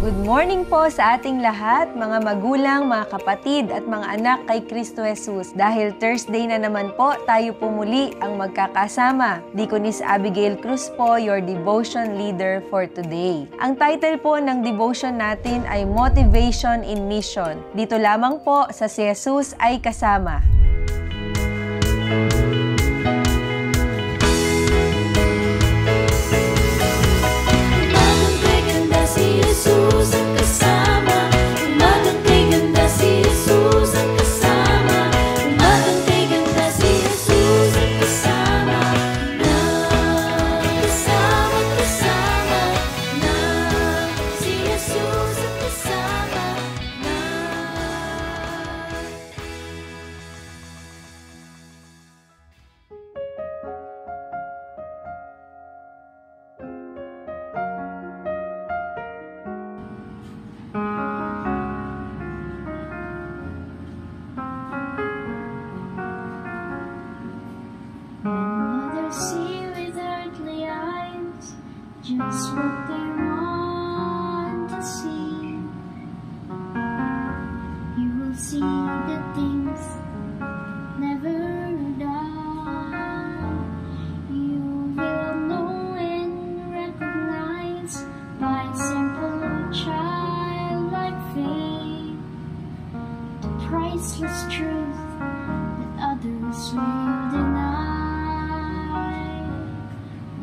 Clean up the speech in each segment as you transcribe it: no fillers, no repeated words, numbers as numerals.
Good morning po sa ating lahat, mga magulang, mga kapatid at mga anak kay Kristo Jesus. Dahil Thursday na naman po, tayo po muli ang magkakasama. Deaconess Abigail Cruz po, your devotion leader for today. Ang title po ng devotion natin ay Motivation in Mission. Dito lamang po sa Si Jesus ay Kasama. Just what they want to see. You will see the things never done. You will know and recognize by simple childlike faith the priceless truth that others will deny.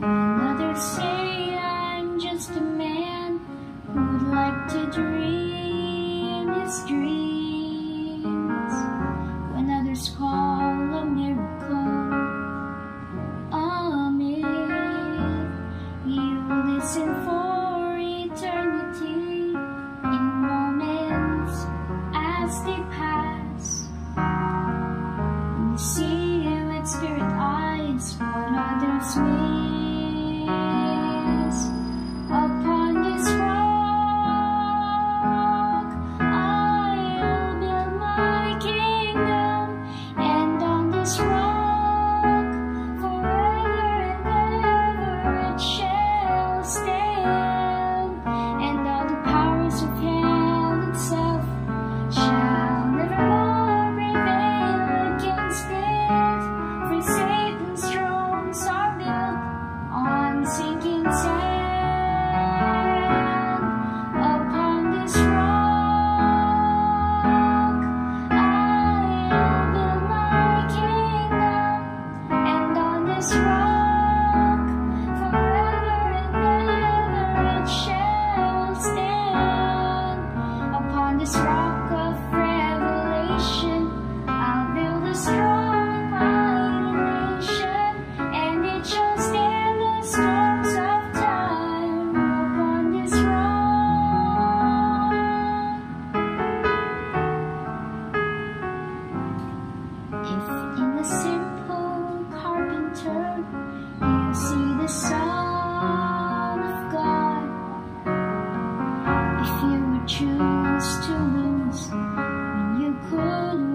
When others say just a man who'd like to dream his dreams, when others call a miracle a myth, you listen for eternity in moments as they pass, and you see with spirit eyes what others miss. Upon this rock, I'll build my kingdom, and on this rock, forever and ever it shall stand, and all the powers of hell itself shall never more prevail against it, for Satan's thrones are built on sinking sand. Choose to lose when you could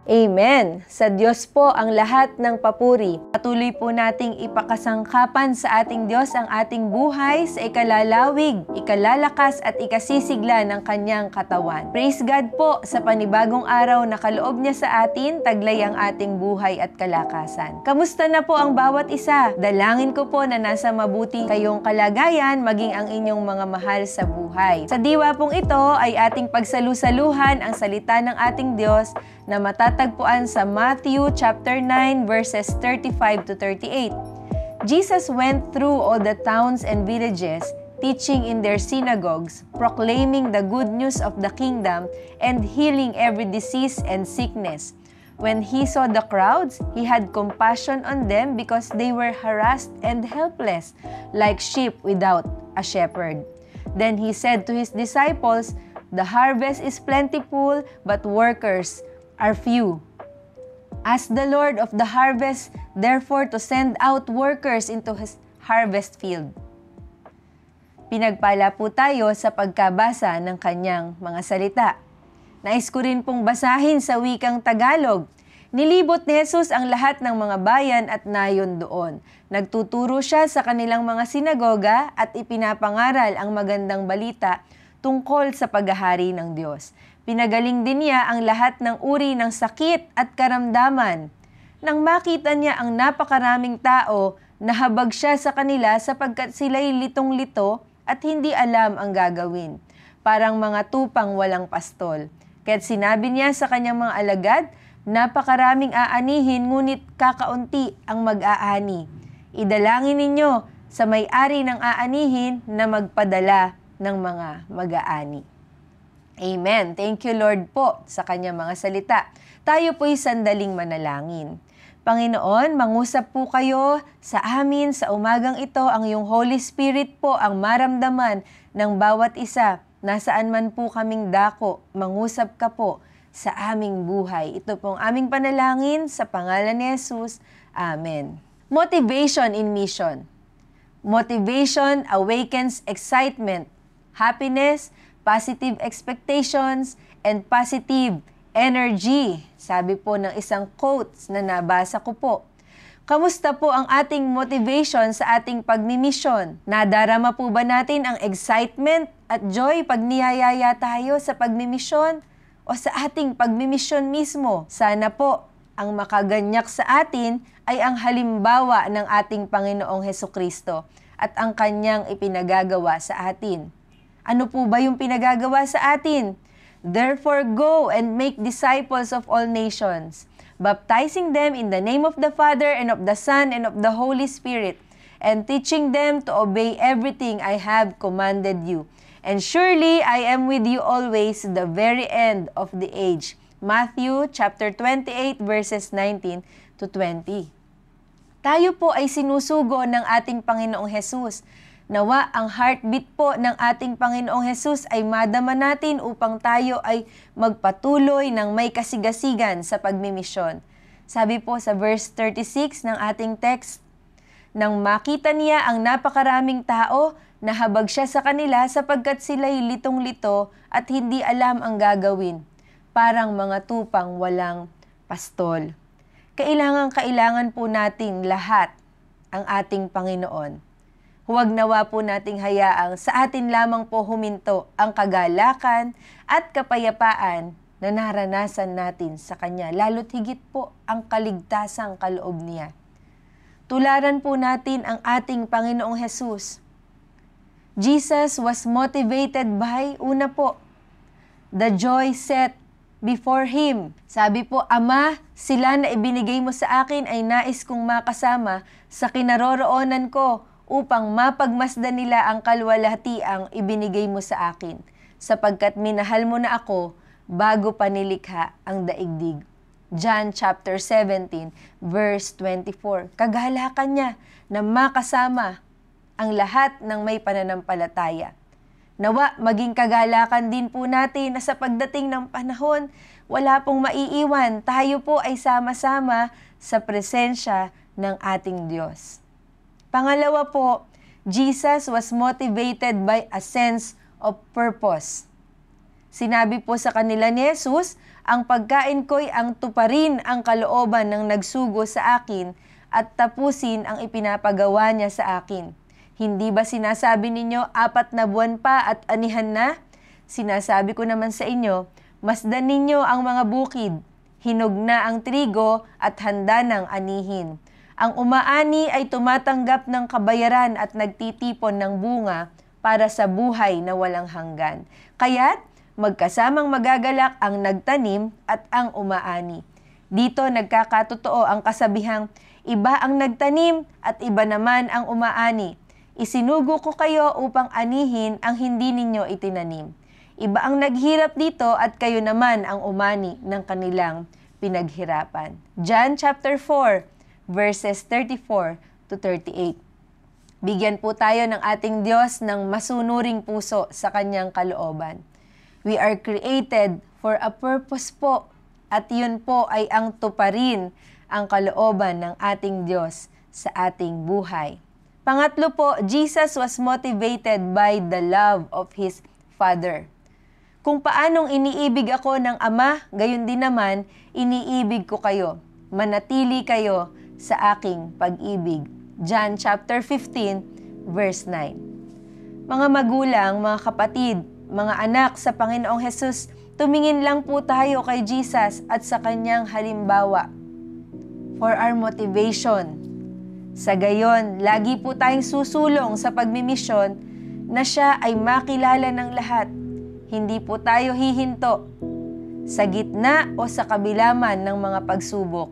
Amen. Sa Diyos po ang lahat ng papuri. Patuloy po nating ipakasangkapan sa ating Diyos ang ating buhay sa ikalalawig, ikalalakas at ikasisigla ng kanyang katawan. Praise God po sa panibagong araw na kaloob niya sa atin, taglay ang ating buhay at kalakasan. Kamusta na po ang bawat isa? Dalangin ko po na nasa mabuti kayong kalagayan, maging ang inyong mga mahal sa buhay. Sa diwa pong ito ay ating pagsalusaluhan ang salita ng ating Diyos na matatagpuan sa Matthew chapter 9 verses 35 to 38. Jesus went through all the towns and villages, teaching in their synagogues, proclaiming the good news of the kingdom, and healing every disease and sickness. When he saw the crowds, he had compassion on them because they were harassed and helpless, like sheep without a shepherd. Then he said to his disciples, "The harvest is plentiful, but workers are few. Ask the Lord of the harvest, therefore, to send out workers into his harvest field." Pinagpala po tayo sa pagkabasa ng kanyang mga salita. Nais ko rin pong basahin sa wikang Tagalog. Nilibot ni Jesus ang lahat ng mga bayan at nayon doon. Nagtuturo siya sa kanilang mga sinagoga at ipinapangaral ang magandang balita tungkol sa paghahari ng Diyos. Pinagaling din niya ang lahat ng uri ng sakit at karamdaman. Nang makita niya ang napakaraming tao, nahabag siya sa kanila sapagkat sila'y litong-lito at hindi alam ang gagawin. Parang mga tupang walang pastol. Kaya't sinabi niya sa kanyang mga alagad, napakaraming aanihin ngunit kakaunti ang mag-aani. Idalangin ninyo sa may-ari ng aanihin na magpadala ng mga mag-aani. Amen. Thank you, Lord po, sa kanyang mga salita. Tayo po'y sandaling manalangin. Panginoon, mangusap po kayo sa amin sa umagang ito. Ang iyong Holy Spirit po ang maramdaman ng bawat isa. Nasaan man po kaming dako, mangusap ka po sa aming buhay. Ito pong aming panalangin sa pangalan ni Jesus. Amen. Motivation in mission. Motivation awakens excitement, happiness, positive expectations, and positive energy. Sabi po ng isang quotes na nabasa ko po. Kamusta po ang ating motivation sa ating pagmimisyon? Nadarama po ba natin ang excitement at joy pag niyayaya tayo sa pagmimisyon o sa ating pagmimisyon mismo? Sana po ang makaganyak sa atin ay ang halimbawa ng ating Panginoong Hesukristo at ang kanyang ipinagagawa sa atin. Ano po ba yung pinagagawa sa atin? Therefore, go and make disciples of all nations, baptizing them in the name of the Father and of the Son and of the Holy Spirit, and teaching them to obey everything I have commanded you. And surely I am with you always to the very end of the age. Matthew chapter 28 verses 19 to 20. Tayo po ay sinusugo ng ating Panginoong Hesus. Nawa ang heartbeat po ng ating Panginoong Hesus ay madama natin upang tayo ay magpatuloy ng may kasigasigan sa pagmimisyon. Sabi po sa verse 36 ng ating text, nang makita niya ang napakaraming tao, nahabag siya sa kanila sapagkat sila'y litong-lito at hindi alam ang gagawin. Parang mga tupang walang pastol. Kailangan po nating lahat ang ating Panginoon. Huwag nawa po nating hayaang sa atin lamang po huminto ang kagalakan at kapayapaan na naranasan natin sa Kanya, lalo't higit po ang kaligtasang kaloob niya. Tularan po natin ang ating Panginoong Hesus. Jesus was motivated by, una po, the joy set before Him. Sabi po, Ama, sila na ibinigay mo sa akin ay nais kong makasama sa kinaroroonan ko upang mapagmasdan nila ang kalwalhatiang ibinigay mo sa akin, sapagkat minahal mo na ako bago pa nilikha ang daigdig. John chapter 17 verse 24. Kagalakan niya na makasama ang lahat ng may pananampalataya. Nawa maging kagalakan din po natin na sa pagdating ng panahon, wala pong maiiwan. Tayo po ay sama-sama sa presensya ng ating Diyos. Pangalawa po, Jesus was motivated by a sense of purpose. Sinabi po sa kanila ni Jesus, Ang pagkain ko'y ang tuparin ang kalooban ng nagsugo sa akin at tapusin ang ipinapagawa niya sa akin. Hindi ba sinasabi ninyo 4 na buwan pa at anihan na? Sinasabi ko naman sa inyo, masdan ninyo ang mga bukid, hinog na ang trigo at handa ng anihin. Ang umaani ay tumatanggap ng kabayaran at nagtitipon ng bunga para sa buhay na walang hanggan. Kaya't magkasamang magagalak ang nagtanim at ang umaani. Dito nagkakatotoo ang kasabihang, iba ang nagtanim at iba naman ang umaani. Isinugo ko kayo upang anihin ang hindi ninyo itinanim. Iba ang naghirap dito at kayo naman ang umani ng kanilang pinaghirapan. John chapter 4, verses 34 to 38. Bigyan po tayo ng ating Diyos ng masunuring puso sa kanyang kalooban. We are created for a purpose po, at yun po ay ang tuparin ang kalooban ng ating Diyos sa ating buhay. Pangatlo po, Jesus was motivated by the love of His Father. Kung paanong iniibig ako ng Ama, gayon din naman, iniibig ko kayo. Manatili kayo sa aking pag-ibig. John chapter 15, verse 9. Mga magulang, mga kapatid, mga anak sa Panginoong Hesus, tumingin lang po tayo kay Jesus at sa kanyang halimbawa for our motivation. Sa gayon, lagi po tayong susulong sa pagmimisyon na siya ay makilala ng lahat. Hindi po tayo hihinto sa gitna o sa kabila man ng mga pagsubok.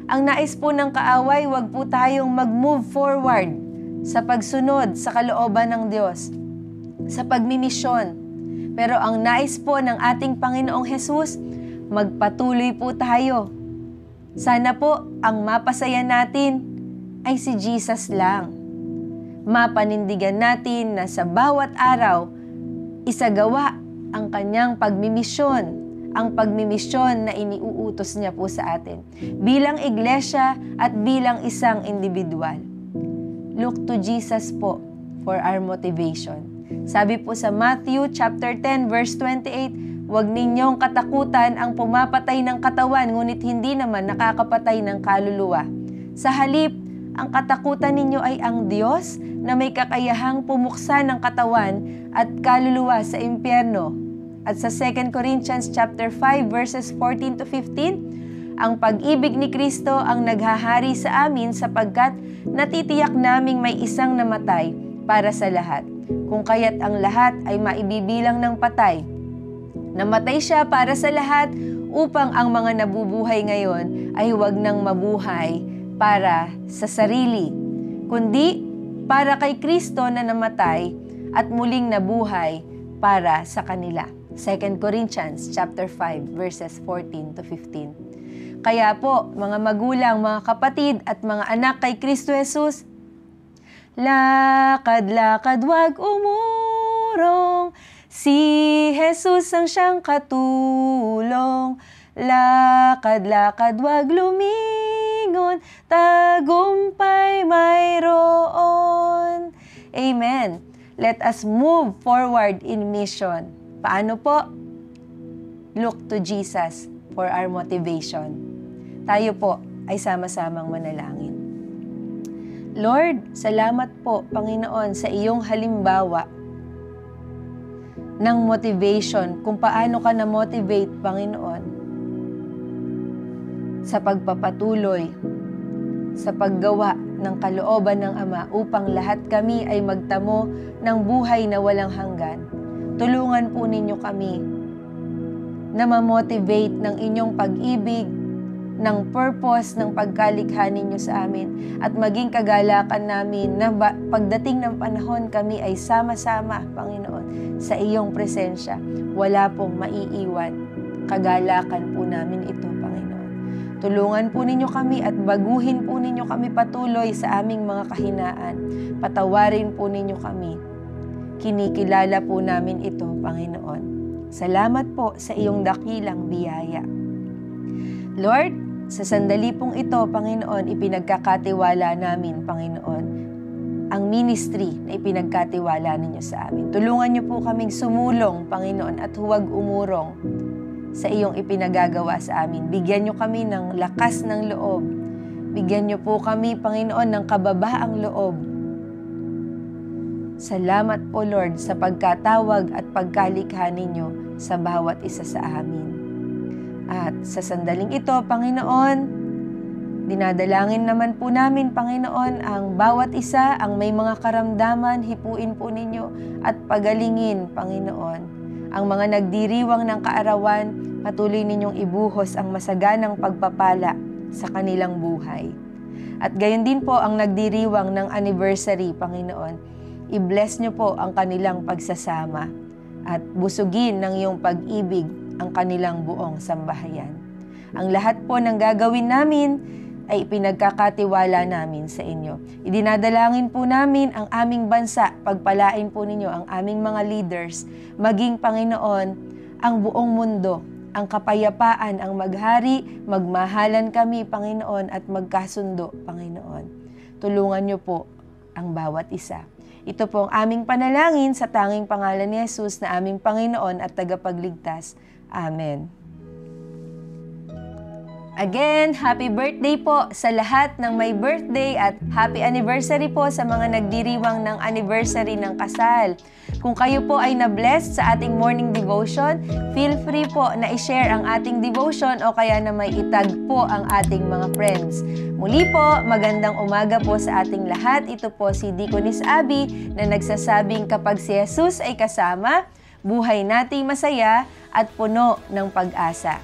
Ang nais po ng kaaway, wag po tayong mag-move forward sa pagsunod sa kalooban ng Diyos, sa pagmimisyon. Pero ang nais po ng ating Panginoong Hesus, magpatuloy po tayo. Sana po ang mapasaya natin ay si Jesus lang. Mapanindigan natin na sa bawat araw, isagawa ang kanyang pagmimisyon, ang pagmimisyon na iniuutos niya po sa atin, bilang iglesia at bilang isang individual. Look to Jesus po for our motivation. Sabi po sa Matthew chapter 10 verse 28, huwag ninyong katakutan ang pumapatay ng katawan, ngunit hindi naman nakakapatay ng kaluluwa. Sa halip, ang katakutan ninyo ay ang Diyos na may kakayahang pumuksa ng katawan at kaluluwa sa impyerno. At sa 2 Corinthians chapter 5 verses 14 to 15, ang pag-ibig ni Kristo ang naghahari sa amin sapagkat natitiyak naming may isang namatay para sa lahat. Kung kaya't ang lahat ay maibibilang ng patay. Namatay siya para sa lahat upang ang mga nabubuhay ngayon ay huwag nang mabuhay para sa sarili, kundi para kay Kristo na namatay at muling nabuhay para sa kanila. 2 Corinthians chapter 5 verses 14 to 15. Kaya po, mga magulang, mga kapatid at mga anak kay Kristo Jesus, lakad-lakad wag umurong, si Jesus ang siyang katulong. Lakad-lakad wag lumingon, tagumpay mayroon. Amen. Let us move forward in mission. Paano po? Look to Jesus for our motivation. Tayo po ay sama-samang manalangin. Lord, salamat po, Panginoon, sa iyong halimbawa ng motivation, kung paano ka na-motivate, Panginoon, sa pagpapatuloy, sa paggawa ng kalooban ng Ama upang lahat kami ay magtamo ng buhay na walang hanggan. Tulungan po ninyo kami na ma-motivate ng inyong pag-ibig, ng purpose ng pagkalikha ninyo sa amin at maging kagalakan namin na pagdating ng panahon kami ay sama-sama, Panginoon, sa iyong presensya. Wala pong maiiwan. Kagalakan po namin ito, Panginoon. Tulungan po ninyo kami at baguhin po ninyo kami patuloy sa aming mga kahinaan. Patawarin po ninyo kami. Kinikilala po namin ito, Panginoon. Salamat po sa iyong dakilang biyaya. Lord, sa sandali pong ito, Panginoon, ipinagkakatiwala namin, Panginoon, ang ministry na ipinagkatiwala ninyo sa amin. Tulungan niyo po kaming sumulong, Panginoon, at huwag umurong sa iyong ipinagagawa sa amin. Bigyan niyo kami ng lakas ng loob. Bigyan niyo po kami, Panginoon, ng kababaang loob. Salamat po, Lord, sa pagkatawag at pagkalikha ninyo sa bawat isa sa amin. At sa sandaling ito, Panginoon, dinadalangin naman po namin, Panginoon, ang bawat isa, ang may mga karamdaman, hipuin po ninyo at pagalingin, Panginoon. Ang mga nagdiriwang ng kaarawan, patuloy ninyong ibuhos ang masaganang pagpapala sa kanilang buhay. At gayon din po ang nagdiriwang ng anniversary, Panginoon. I-bless niyo po ang kanilang pagsasama at busugin ng iyong pag-ibig ang kanilang buong sambahayan. Ang lahat po ng gagawin namin ay ipinagkakatiwala namin sa inyo. Idinadalangin po namin ang aming bansa, pagpalain po ninyo ang aming mga leaders, maging Panginoon, ang buong mundo, ang kapayapaan, ang maghari, magmahalan kami, Panginoon, at magkasundo, Panginoon. Tulungan niyo po ang bawat isa. Ito po ang aming panalangin sa tanging pangalan ni Jesus na aming Panginoon at tagapagligtas. Amen. Again, happy birthday po sa lahat ng may birthday at happy anniversary po sa mga nagdiriwang ng anniversary ng kasal. Kung kayo po ay na-blessed sa ating morning devotion, feel free po na i-share ang ating devotion o kaya na may itag po ang ating mga friends. Muli po, magandang umaga po sa ating lahat. Ito po si Deaconess Abby na nagsasabing kapag si Jesus ay kasama, buhay nating masaya at puno ng pag-asa.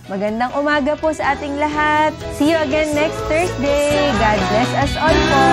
Magandang umaga po sa ating lahat. See you again next Thursday. God bless us all po.